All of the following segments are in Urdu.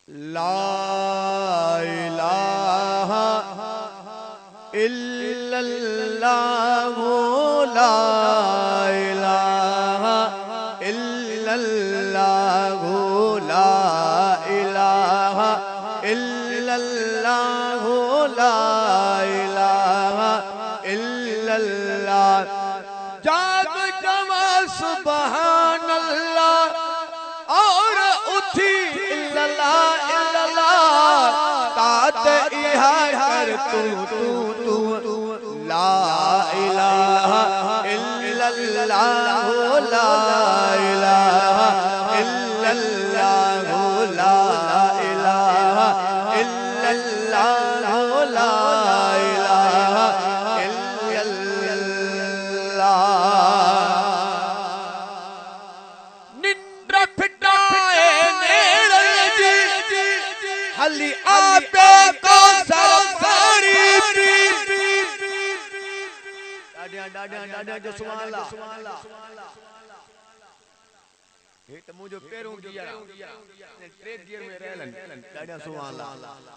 لا الہ الا اللہ لا الہ الا اللہ لا الہ الا اللہ لا الہ الا اللہ جاگ جما سبحان اللہ اور اٹھی اللہ تات ایہا کر تو لا الہ الا اللہ لا الہ الا اللہ لا الہ الا اللہ لا الہ الا اللہ نندر پھٹائے حلی آپے کو سرفاری ڈاڈیاں جو سبحان اللہ یہ تو مجھے پیروں گیا ٹریک گیر میں رہلن ڈاڈیاں سبحان اللہ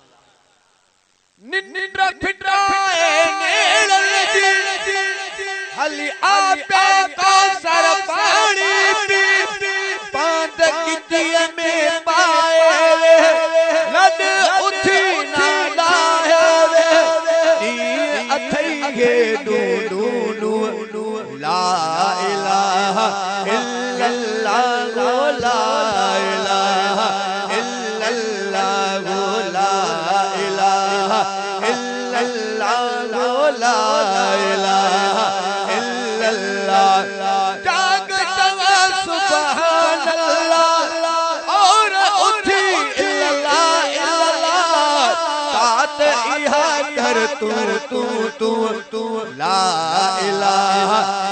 نندر پھٹائے نیڑن جی حلی آپے کو سرفاری پاند کتیے میں پائے لد اٹھی نالا ہے اتھائی گے دو لا الہ الا اللہ لا الہ الا اللہ لا الہ الا اللہ لا الہ الا اللہ جاگ جما سبحان اللہ اور اٹھی کر تو لا الہ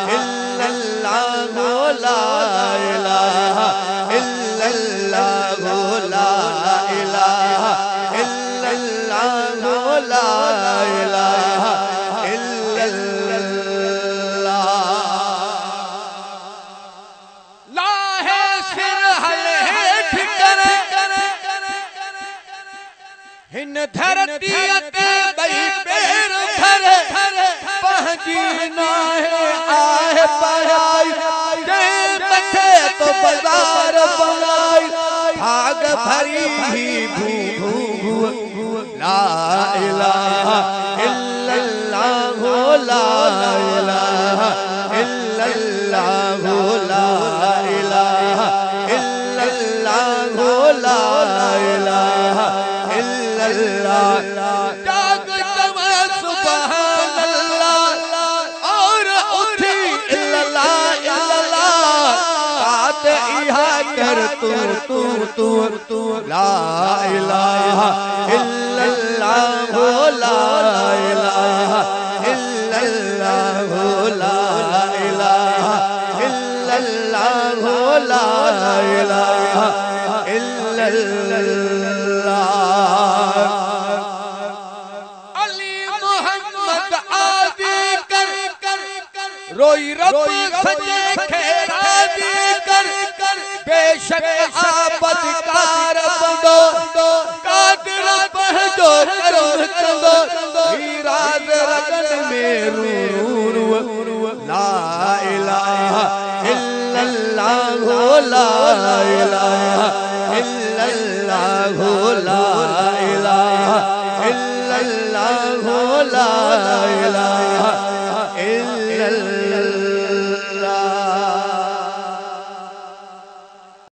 الا اللہ لا الہ الا اللہ لا الہ الا اللہ لا الہ الا اللہ لاہے سر ہلٹ کر ہن دھرتی جینا ہے آہ پڑھائی جائیں بچے تو بازار بنائی بھاگ بھری ہی بھو لا الہ الا اللہ لا الہ الا اللہ لا الہ الا اللہ لا الہ الا اللہ جاگ جما سبحان کر تو لا الہ الا اللہ لا الہ الا اللہ لا الہ الا اللہ لا الہ الا اللہ علی محمد آدی کر روئی رب سجے کھیرا دی کر بے شک آبد کار بندو قادر بہدو کرم کندو ہیراز رگن میں رو لا الہ الا اللہ لا الہ الا اللہ لا الہ الا اللہ لا الہ